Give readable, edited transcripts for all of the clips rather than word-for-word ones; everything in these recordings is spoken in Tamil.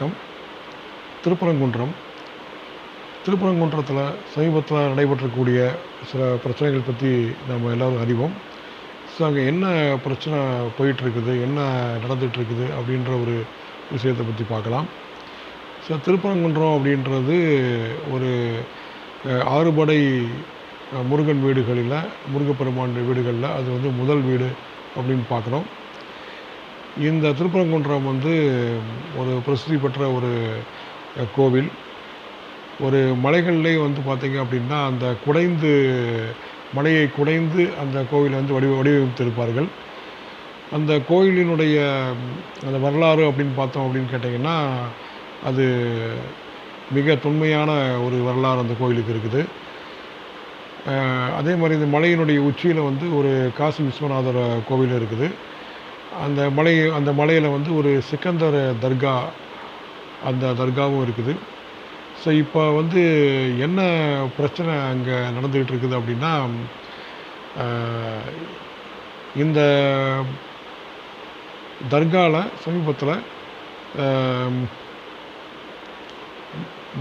வணக்கம். திருப்பரங்குன்றம் திருப்பரங்குன்றத்தில் சமீபத்தில் நடைபெற்றக்கூடிய சில பிரச்சனைகள் பற்றி நம்ம எல்லோரும் அறிவோம். ஸோ அங்கே என்ன பிரச்சனை போயிட்டுருக்குது, என்ன நடந்துகிட்ருக்குது அப்படின்ற ஒரு விஷயத்தை பற்றி பார்க்கலாம். ஸோ திருப்பரங்குன்றம் அப்படின்றது ஒரு ஆறுபடை முருகன் வீடுகளில், முருகப்பெருமான் வீடுகளில் அது வந்து முதல் வீடு அப்படின்னு பார்க்குறோம். இந்த திருப்பரங்குன்றம் வந்து ஒரு பிரசித்தி பெற்ற ஒரு கோவில். ஒரு மலைகள்லேயே வந்து பார்த்திங்க அப்படின்னா அந்த மலையை குடைந்து அந்த கோவிலை வந்து வடிவமைத்திருப்பார்கள். அந்த கோயிலினுடைய அந்த வரலாறு அப்படின்னு பார்த்தோம் அப்படின்னு கேட்டிங்கன்னா, அது மிக தொன்மையான ஒரு வரலாறு அந்த கோயிலுக்கு இருக்குது. அதே மாதிரி இந்த மலையினுடைய உச்சியில் வந்து ஒரு காசி விஸ்வநாதர் கோவில் இருக்குது. அந்த மலையில் வந்து ஒரு சிக்கந்தர் தர்கா, அந்த தர்காவும் இருக்குது. ஸோ இப்போ வந்து என்ன பிரச்சனை அங்கே நடந்துக்கிட்டு இருக்குது அப்படின்னா, இந்த தர்காவில் சமீபத்தில்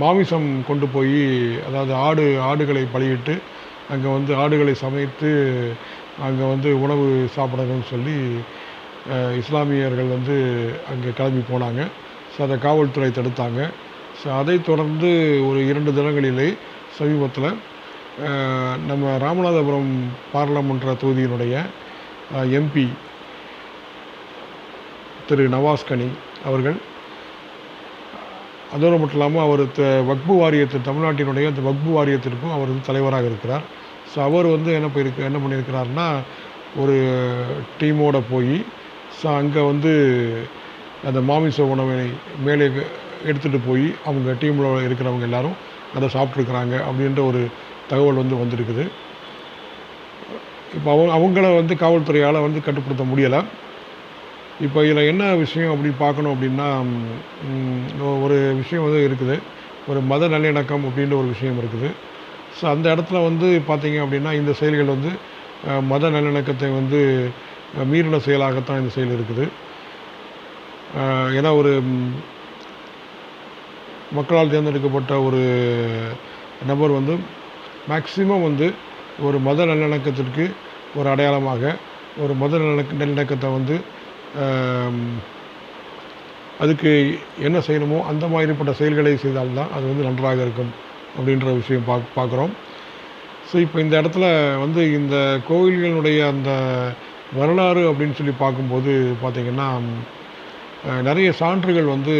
மாமிசம் கொண்டு போய், அதாவது ஆடுகளை பலியிட்டு அங்கே வந்து ஆடுகளை சமைத்து அங்கே வந்து உணவு சாப்பிடணும்னு சொல்லி இஸ்லாமியர்கள் வந்து அங்கே கிளம்பி போனாங்க. ஸோ அதை காவல்துறை தடுத்தாங்க. ஸோ அதை தொடர்ந்து ஒரு 2 தினங்களிலே சமீபத்தில் நம்ம ராமநாதபுரம் பாராளுமன்ற தொகுதியினுடைய எம்பி திரு நவாஸ்கனி அவர்கள், அதோடு மட்டும் இல்லாமல் அவர் வக்பு வாரியத்து, தமிழ்நாட்டினுடைய அந்த வக்பு வாரியத்திற்கும் அவர் வந்து தலைவராக இருக்கிறார். ஸோ அவர் வந்து என்ன பண்ணியிருக்கிறாருன்னா, ஒரு டீமோடு போய் ஸோ அங்கே வந்து அந்த மாமிச உணவை மேலே எடுத்துகிட்டு போய் அவங்க டீமில் இருக்கிறவங்க எல்லோரும் அதை சாப்பிட்ருக்குறாங்க அப்படின்ற ஒரு தகவல் வந்து வந்திருக்குது. இப்போ அவங்கள வந்து காவல்துறையால் வந்து கட்டுப்படுத்த முடியலை. இப்போ இதில் என்ன விஷயம் அப்படி பார்க்கணும் அப்படின்னா, ஒரு விஷயம் வந்து இருக்குது, ஒரு மத நல்லிணக்கம் அப்படின்ற ஒரு விஷயம் இருக்குது. ஸோ அந்த இடத்துல வந்து பார்த்திங்க அப்படின்னா இந்த செயல்கள் வந்து மத நல்லிணக்கத்தை வந்து மீறின செயலாகத்தான் இந்த செயல் இருக்குது. ஏன்னா ஒரு மக்களால் தேர்ந்தெடுக்கப்பட்ட ஒரு நபர் வந்து மேக்சிமம் வந்து ஒரு மத நல்லிணக்கத்திற்கு ஒரு அடையாளமாக ஒரு மத நல்லிணக்கத்தை வந்து அதுக்கு என்ன செய்யணுமோ அந்த மாதிரிப்பட்ட செயல்களை செய்தால்தான் அது வந்து நன்றாக இருக்கும் அப்படின்ற விஷயம் பார்க்குறோம். ஸோ இப்போ இந்த இடத்துல வந்து இந்த கோவில்களுடைய அந்த வரலாறு அப்படின்னு சொல்லி பார்க்கும்போது பார்த்திங்கன்னா, நிறைய சான்றுகள் வந்து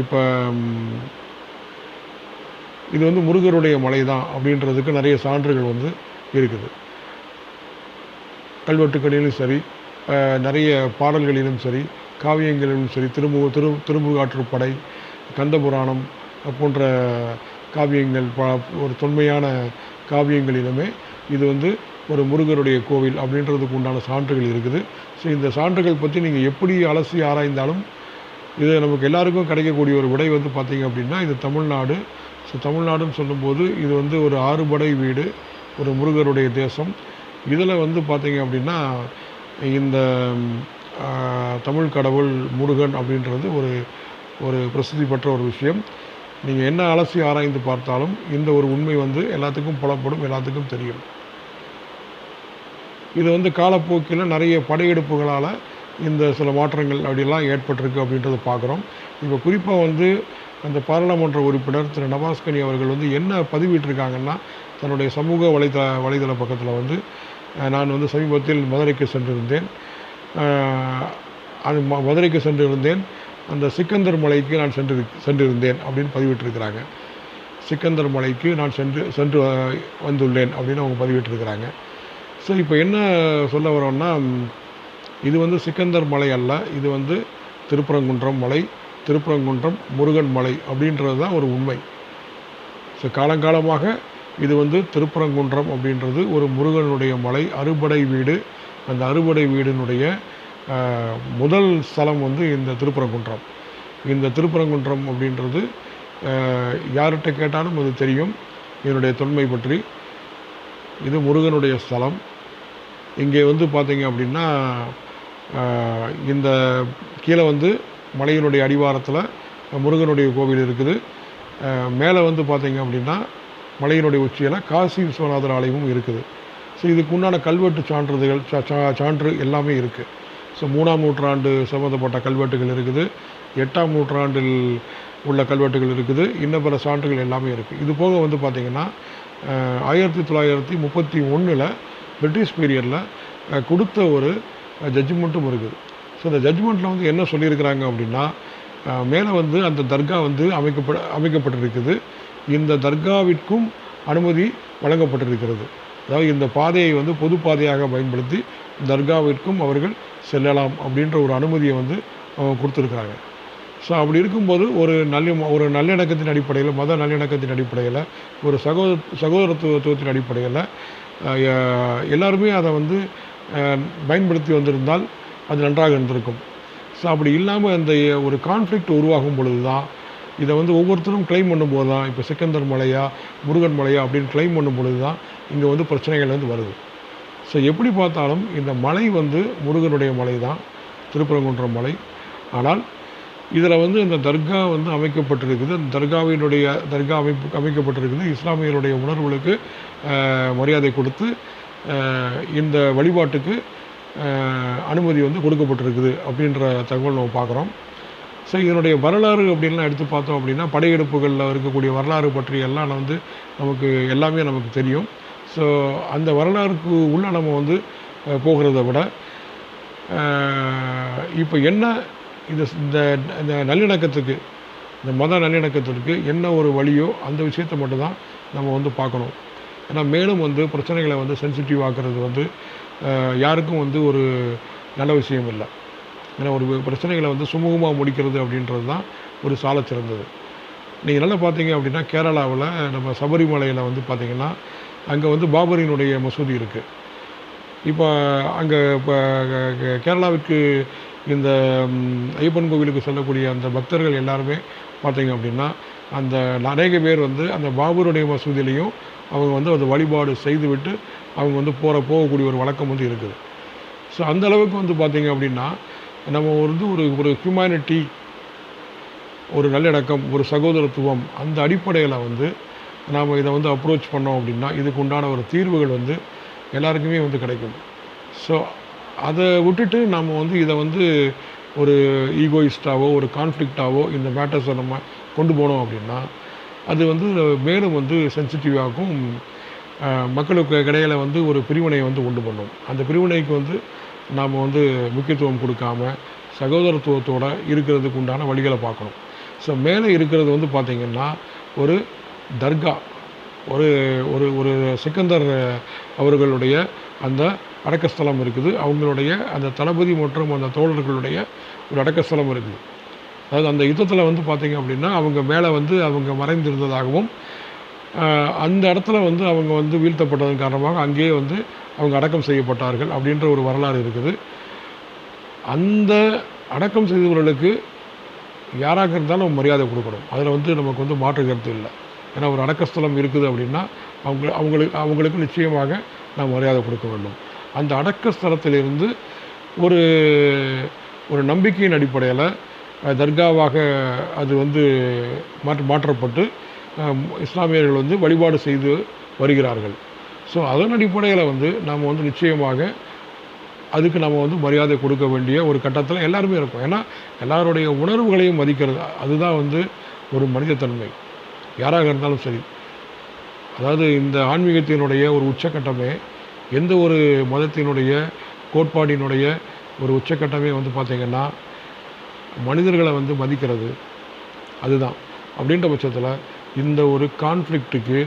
இப்போ இது வந்து முருகருடைய மலை தான் அப்படின்றதுக்கு நிறைய சான்றுகள் வந்து இருக்குது. கல்வெட்டுக்களிலும் சரி, நிறைய பாடல்களிலும் சரி, காவியங்களிலும் சரி, திருமுகாற்றுப்படை, கந்தபுராணம் போன்ற காவியங்கள், ஒரு தொன்மையான காவியங்களிலுமே இது வந்து ஒரு முருகருடைய கோவில் அப்படின்றதுக்கு உண்டான சான்றுகள் இருக்குது. ஸோ இந்த சான்றுகள் பற்றி நீங்கள் எப்படி அலசி ஆராய்ந்தாலும் இது நமக்கு எல்லாருக்கும் கிடைக்கக்கூடிய ஒரு விடை வந்து பார்த்திங்க அப்படின்னா, இது தமிழ்நாடு. ஸோ தமிழ்நாடுன்னு சொல்லும்போது இது வந்து ஒரு 6 படை வீடு, ஒரு முருகருடைய தேசம். இதில் வந்து பார்த்திங்க அப்படின்னா இந்த தமிழ் கடவுள் முருகன் அப்படின்றது ஒரு பிரசித்தி பெற்ற ஒரு விஷயம். நீங்கள் என்ன அலசி ஆராய்ந்து பார்த்தாலும் இந்த ஒரு உண்மை வந்து எல்லாத்துக்கும் புலப்படும், எல்லாத்துக்கும் தெரியும். இது வந்து காலப்போக்கில் நிறைய படையெடுப்புகளால் இந்த சில மாற்றங்கள் அப்படிலாம் ஏற்பட்டிருக்கு அப்படின்றத பார்க்குறோம். இப்போ குறிப்பாக வந்து அந்த பாராளுமன்ற உறுப்பினர் திரு நவாஸ்கனி அவர்கள் வந்து என்ன பதிவிட்டிருக்காங்கன்னா, தன்னுடைய சமூக வலைதள பக்கத்தில் வந்து, நான் வந்து சமீபத்தில் மதுரைக்கு சென்றிருந்தேன், அந்த சிக்கந்தர் மலைக்கு நான் சென்றிருந்தேன் அப்படின்னு பதிவிட்டிருக்கிறாங்க. சிக்கந்தர் மலைக்கு நான் சென்று வந்துள்ளேன் அப்படின்னு அவங்க பதிவிட்டிருக்கிறாங்க. ஸோ இப்போ என்ன சொல்ல வரோன்னா, இது வந்து சிக்கந்தர் மலை அல்ல, இது வந்து திருப்பரங்குன்றம் மலை, திருப்பரங்குன்றம் முருகன் மலை அப்படின்றது தான் ஒரு உண்மை. ஸோ காலங்காலமாக இது வந்து திருப்பரங்குன்றம் அப்படின்றது ஒரு முருகனுடைய மலை, அறுபடை வீடு. அந்த அறுபடை வீடினுடைய முதல் ஸ்தலம் வந்து இந்த திருப்பரங்குன்றம். இந்த திருப்பரங்குன்றம் அப்படின்றது யார்கிட்ட கேட்டாலும் அது தெரியும் இதனுடைய தொன்மை பற்றி. இது முருகனுடைய ஸ்தலம். இங்கே வந்து பார்த்திங்க அப்படின்னா இந்த கீழே வந்து மலையினுடைய அடிவாரத்தில் முருகனுடைய கோவில் இருக்குது. மேலே வந்து பார்த்திங்க அப்படின்னா மலையினுடைய உச்சியில் காசி விஸ்வநாதர் ஆலயமும் இருக்குது. ஸோ இதுக்கு உண்டான கல்வெட்டு சான்றிதழ்கள் சான்று எல்லாமே இருக்குது. ஸோ 3ஆம் நூற்றாண்டு சம்மந்தப்பட்ட கல்வெட்டுகள் இருக்குது, 8ஆம் நூற்றாண்டில் உள்ள கல்வெட்டுகள் இருக்குது, இன்னும் பல சான்றுகள் எல்லாமே இருக்குது. இது போக வந்து பார்த்திங்கன்னா 1931 பிரிட்டிஷ் பீரியடில் கொடுத்த ஒரு ஜட்ஜ்மெண்ட்டும் இருக்குது. ஸோ இந்த ஜட்ஜ்மெண்ட்டில் வந்து என்ன சொல்லியிருக்கிறாங்க அப்படின்னா, மேலே வந்து அந்த தர்கா வந்து அமைக்கப்பட்டிருக்குது. இந்த தர்காவிற்கும் அனுமதி வழங்கப்பட்டிருக்கிறது. அதாவது இந்த பாதையை வந்து பொது பாதையாக பயன்படுத்தி தர்காவிற்கும் அவர்கள் செல்லலாம் அப்படின்ற ஒரு அனுமதியை வந்து அவங்க கொடுத்துருக்குறாங்க. ஸோ அப்படி இருக்கும்போது ஒரு நல்லிணக்கத்தின் அடிப்படையில், மத நல்லிணக்கத்தின் அடிப்படையில், ஒரு சகோதரத்துவத்தின் அடிப்படையில் எல்லாருமே அதை வந்து பயன்படுத்தி வந்திருந்தால் அது நன்றாக இருந்திருக்கும். ஸோ அப்படி இல்லாமல் அந்த ஒரு கான்ஃப்ளிக்ட் உருவாகும் பொழுது தான் இதை வந்து ஒவ்வொருத்தரும் கிளைம் பண்ணும்போது தான், இப்போ சிக்கந்தர் மலையா முருகன் மலையா அப்படின்னு கிளைம் பண்ணும் பொழுது தான் இங்கே வந்து பிரச்சனைகள் வந்து வருது. ஸோ எப்படி பார்த்தாலும் இந்த மலை வந்து முருகனுடைய மலை தான், திருப்பரங்குன்றம் மலை. ஆனால் இதில் வந்து இந்த தர்கா வந்து அமைக்கப்பட்டிருக்குது. அந்த தர்கா அமைக்கப்பட்டிருக்குது. இஸ்லாமியருடைய உணர்வுகளுக்கு மரியாதை கொடுத்து இந்த வழிபாட்டுக்கு அனுமதி வந்து கொடுக்கப்பட்டிருக்குது அப்படின்ற தகவல் நம்ம பார்க்குறோம். ஸோ இதனுடைய வரலாறு அப்படின்லாம் எடுத்து பார்த்தோம் அப்படின்னா, படையெடுப்புகளில் இருக்கக்கூடிய வரலாறு பற்றி எல்லாம் வந்து எல்லாமே நமக்கு தெரியும். ஸோ அந்த வரலாறுக்கு உள்ள நம்ம வந்து போகிறத விட இப்போ என்ன இந்த நல்லிணக்கத்துக்கு, இந்த மத நல்லிணக்கத்திற்கு என்ன ஒரு வழியோ அந்த விஷயத்தை மட்டும்தான் நம்ம வந்து பார்க்கணும். ஏன்னா மேலும் வந்து பிரச்சனைகளை வந்து சென்சிட்டிவ் ஆக்குறது வந்து யாருக்கும் வந்து ஒரு நல்ல விஷயம் இல்லை. ஏன்னா ஒரு பிரச்சனைகளை வந்து சுமூகமாக முடிக்கிறது அப்படின்றது தான் ஒரு சால சிறந்தது. நீங்கள் நல்லா பார்த்தீங்க அப்படின்னா கேரளாவில் நம்ம சபரிமலையில் வந்து பார்த்திங்கன்னா அங்கே வந்து பாபரினுடைய மசூதி இருக்குது. இப்போ அங்கே இப்போ கேரளாவுக்கு இந்த ஐயப்பன் கோவிலுக்கு செல்லக்கூடிய அந்த பக்தர்கள் எல்லாருமே பார்த்திங்க அப்படின்னா அந்த நிறைய பேர் வந்து அந்த பாபருடைய மசூதியிலையும் அவங்க வந்து அதை வழிபாடு செய்துவிட்டு அவங்க வந்து போகக்கூடிய ஒரு வழக்கம் வந்து இருக்குது. ஸோ அந்த அளவுக்கு வந்து பார்த்திங்க அப்படின்னா நம்ம வந்து ஒரு ஹியூமனிட்டி, ஒரு நல்லிணக்கம், ஒரு சகோதரத்துவம், அந்த அடிப்படையில் வந்து நாம் இதை வந்து அப்ரோச் பண்ணோம் அப்படின்னா இதுக்கு உண்டான ஒரு தீர்வுகள் வந்து எல்லாருக்குமே வந்து கிடைக்கும். ஸோ அதை விட்டுட்டு நம்ம வந்து இதை வந்து ஒரு ஈகோயிஸ்டாவோ ஒரு கான்ஃப்ளிக்டாவோ இந்த மேட்டர்ஸை நம்ம கொண்டு போனோம் அப்படின்னா அது வந்து மேலும் வந்து சென்சிட்டிவாகும், மக்களுக்கு இடையில் வந்து ஒரு பிரிவினையை வந்து உண்டு பண்ணும். அந்த பிரிவினைக்கு வந்து நாம் வந்து முக்கியத்துவம் கொடுக்காம சகோதரத்துவத்தோடு இருக்கிறதுக்கு உண்டான வழிகளை பார்க்கணும். ஸோ மேலே இருக்கிறது வந்து பார்த்திங்கன்னா ஒரு தர்கா, ஒரு ஒரு ஒரு சிக்கந்தர் அவர்களுடைய அந்த அடக்கஸ்தலம் இருக்குது. அவங்களுடைய அந்த தளபதி மற்றும் அந்த தோழர்களுடைய ஒரு அடக்கஸ்தலம் இருக்குது. அதாவது அந்த யுத்தத்தில் வந்து பார்த்திங்க அப்படின்னா அவங்க மேலே வந்து அவங்க மறைந்திருந்ததாகவும் அந்த இடத்துல வந்து அவங்க வந்து வீழ்த்தப்பட்டதன் காரணமாக அங்கேயே வந்து அவங்க அடக்கம் செய்யப்பட்டார்கள் அப்படின்ற ஒரு வரலாறு இருக்குது. அந்த அடக்கம் செய்தவர்களுக்கு யாராக இருந்தாலும் மரியாதை கொடுக்கணும். அதில் வந்து நமக்கு வந்து மாற்று கருத்து இல்லை. ஏன்னா ஒரு அடக்கஸ்தலம் இருக்குது அப்படின்னா அவங்களுக்கு நிச்சயமாக நாம் மரியாதை கொடுக்க வேண்டும். அந்த அடக்கஸ்தலத்திலிருந்து ஒரு ஒரு நம்பிக்கையின் அடிப்படையில் தர்காவாக அது வந்து மாற்றப்பட்டு இஸ்லாமியர்கள் வந்து வழிபாடு செய்து வருகிறார்கள். ஸோ அதன் அடிப்படையில் வந்து நாம் வந்து நிச்சயமாக அதுக்கு நம்ம வந்து மரியாதை கொடுக்க வேண்டிய ஒரு கட்டத்தில் எல்லாருமே இருக்கும். ஏன்னா எல்லாருடைய உணர்வுகளையும் மதிக்கிறது அதுதான் வந்து ஒரு மனிதத்தன்மை, யாராக இருந்தாலும் சரி. அதாவது இந்த ஆன்மீகத்தினுடைய ஒரு உச்சக்கட்டமே, எந்த ஒரு மதத்தினுடைய கோட்பாடினுடைய ஒரு உச்சக்கட்டமே வந்து பார்த்திங்கன்னா மனிதர்களை வந்து மதிக்கிறது அதுதான். அப்படின்ற பட்சத்தில் இந்த ஒரு கான்ஃப்ளிக்ட்டுக்கு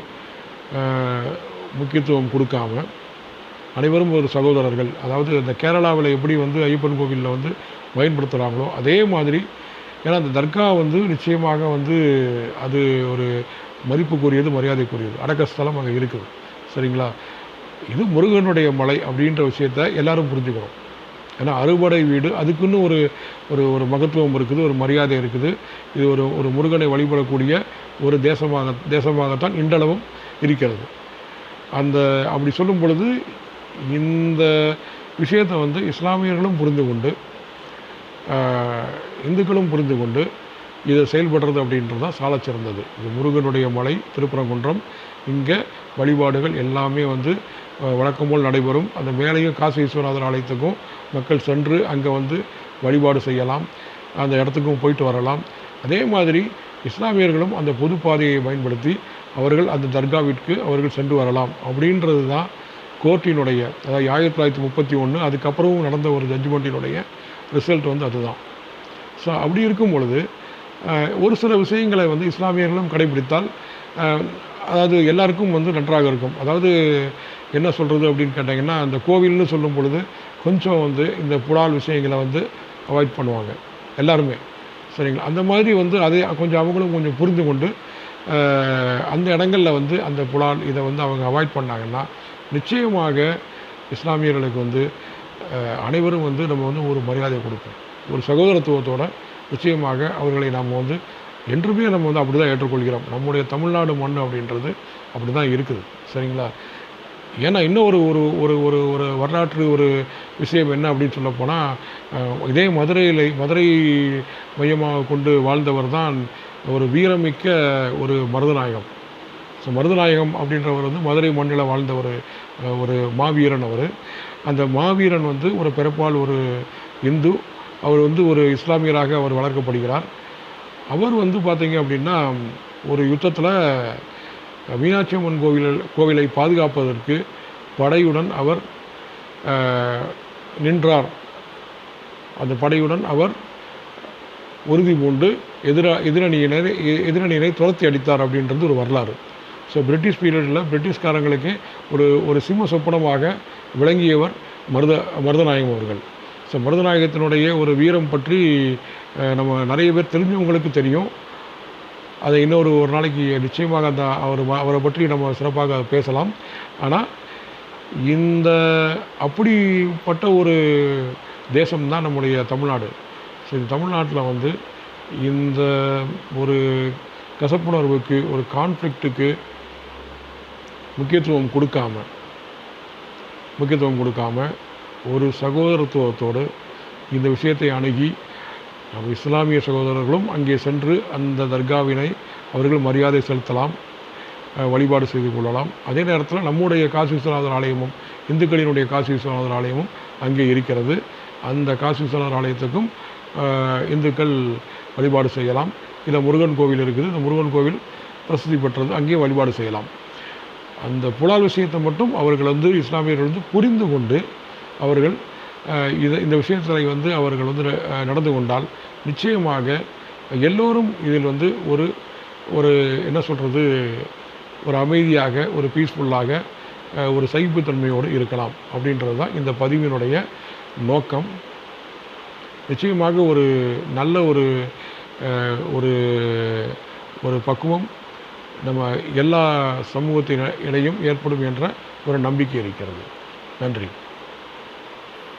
முக்கியத்துவம் கொடுக்காம அனைவரும் ஒரு சகோதரர்கள், அதாவது இந்த கேரளாவில் எப்படி வந்து ஐயப்பன் கோவிலில் வந்து பயன்படுத்துகிறாங்களோ அதே மாதிரி. ஏன்னா அந்த தர்கா வந்து நிச்சயமாக வந்து அது ஒரு மதிப்புக்குரியது, மரியாதைக்குரியது, அடக்கஸ்தலம் அங்கே இருக்குது. சரிங்களா? இது முருகனுடைய மலை அப்படின்ற விஷயத்தை எல்லாரும் புரிஞ்சுக்கணும். ஏன்னா அறுபடை வீடு, அதுக்குன்னு ஒரு ஒரு ஒரு மகத்துவம் இருக்குது, ஒரு மரியாதை இருக்குது. இது ஒரு முருகனை வழிபடக்கூடிய ஒரு தேசமாகத்தான் இன்றளவும் இருக்கிறது. அப்படி சொல்லும் பொழுது இந்த விஷயத்தை வந்து இஸ்லாமியர்களும் புரிந்து கொண்டு இந்துக்களும் புரிந்து கொண்டு இதை செயல்படுறது அப்படின்றது தான் சாலச் சிறந்தது. இது முருகனுடைய மலை திருப்பரங்குன்றம். இங்கே வழிபாடுகள் எல்லாமே வந்து வழக்கம் போல் நடைபெறும். அந்த மேலேயும் காசி விஸ்வநாதர் ஆலயத்துக்கும் மக்கள் சென்று அங்கே வந்து வழிபாடு செய்யலாம். அந்த இடத்துக்கும் போயிட்டு வரலாம். அதே மாதிரி இஸ்லாமியர்களும் அந்த பொது பாதையை பயன்படுத்தி அவர்கள் அந்த தர்காவிற்கு அவர்கள் சென்று வரலாம். அப்படின்றது தான் கோர்ட்டினுடைய, அதாவது 1931 அதுக்கப்புறமும் நடந்த ஒரு ஜட்ஜ்மெண்ட்டினுடைய ரிசல்ட் வந்து அதுதான். ஸோ அப்படி இருக்கும் பொழுது ஒரு சில விஷயங்களை வந்து இஸ்லாமியர்களும் கடைபிடித்தால் அதாவது எல்லாருக்கும் வந்து நன்றாக இருக்கும். அதாவது என்ன சொல்கிறது அப்படின்னு கேட்டிங்கன்னா, அந்த கோவில்னு சொல்லும் பொழுது கொஞ்சம் வந்து இந்த புலால் விஷயங்களை வந்து அவாய்ட் பண்ணுவாங்க எல்லாருமே, சரிங்களா? அந்த மாதிரி வந்து அதை கொஞ்சம் அவங்களும் கொஞ்சம் புரிந்து கொண்டு அந்த இடங்களில் வந்து அந்த புலால் இதை வந்து அவங்க அவாய்ட் பண்ணாங்கன்னா நிச்சயமாக இஸ்லாமியர்களுக்கு வந்து அனைவரும் வந்து நம்ம வந்து ஒரு மரியாதை கொடுப்போம். ஒரு சகோதரத்துவத்தோட நிச்சயமாக அவர்களை நாம் வந்து என்றுமே நம்ம வந்து அப்படி தான் ஏற்றுக்கொள்கிறோம். நம்முடைய தமிழ்நாடு மண் அப்படின்றது அப்படி தான் இருக்குது, சரிங்களா? ஏன்னா இன்னும் ஒரு ஒரு ஒரு ஒரு ஒரு வரலாற்று ஒரு விஷயம் என்ன அப்படின்னு சொல்லப்போனால், இதே மதுரை மையமாக கொண்டு வாழ்ந்தவர் தான் ஒரு வீரமிக்க ஒரு மருதநாயகம். ஸோ மருதநாயகம் அப்படின்றவர் வந்து மதுரை மண்ணில் வாழ்ந்த ஒரு மாவீரன். அந்த மாவீரன் வந்து ஒரு பிறப்பால் ஒரு இந்து. அவர் வந்து ஒரு இஸ்லாமியராக அவர் வளர்க்கப்படுகிறார். அவர் வந்து பார்த்தீங்க அப்படின்னா ஒரு யுத்தத்தில் மீனாட்சி அம்மன் கோவிலை பாதுகாப்பதற்கு படையுடன் அவர் நின்றார். அந்த படையுடன் அவர் உறுதி பூண்டு எதிரணியினை துரத்தி அடித்தார் அப்படின்றது ஒரு வரலாறு. ஸோ பிரிட்டிஷ் பீரியடில் பிரிட்டிஷ்காரங்களுக்கு ஒரு சிம்ம சொப்பனமாக விளங்கியவர் மருதநாயகம் அவர்கள். ஸோ மருதநாயகத்தினுடைய ஒரு வீரம் பற்றி நம்ம நிறைய பேர் தெரிஞ்சவங்களுக்கு தெரியும். அதை ஒரு நாளைக்கு நிச்சயமாக அவரை பற்றி நம்ம சிறப்பாக பேசலாம். ஆனால் அப்படிப்பட்ட ஒரு தேசம்தான் நம்முடைய தமிழ்நாடு. ஸோ இந்த தமிழ்நாட்டில் வந்து இந்த ஒரு கசப்புணர்வுக்கு, ஒரு கான்ஃப்ளிக்ட்டுக்கு முக்கியத்துவம் கொடுக்காம ஒரு சகோதரத்துவத்தோடு இந்த விஷயத்தை அணுகி நம்ம இஸ்லாமிய சகோதரர்களும் அங்கே சென்று அந்த தர்காவினை அவர்கள் மரியாதை செலுத்தலாம், வழிபாடு செய்து கொள்ளலாம். அதே நேரத்தில் நம்முடைய காசி விஸ்வநாதர் ஆலயமும், இந்துக்களினுடைய காசி விஸ்வநாதர் ஆலயமும் அங்கே இருக்கிறது. அந்த காசி விஸ்வநாதர் ஆலயத்துக்கும் இந்துக்கள் வழிபாடு செய்யலாம். இதில் முருகன் கோவில் இருக்குது. இந்த முருகன் கோவில் பிரசித்தி பெற்றது, அங்கேயும் வழிபாடு செய்யலாம். அந்த புலால் விஷயத்தை மட்டும் அவர்கள் வந்து இஸ்லாமியர்கள் வந்து புரிந்து கொண்டு அவர்கள் இந்த விஷயத்தில் வந்து அவர்கள் வந்து நடந்து கொண்டால் நிச்சயமாக எல்லோரும் இதில் வந்து ஒரு என்ன சொல்கிறது, ஒரு அமைதியாக, ஒரு பீஸ்ஃபுல்லாக, ஒரு சகிப்புத்தன்மையோடு இருக்கலாம் அப்படின்றது தான் இந்த பதிவினுடைய நோக்கம். நிச்சயமாக ஒரு நல்ல ஒரு பக்குவம் நம்ம எல்லா சமூகத்தினிடையும் ஏற்படும் என்ற ஒரு நம்பிக்கை இருக்கிறது. நன்றி.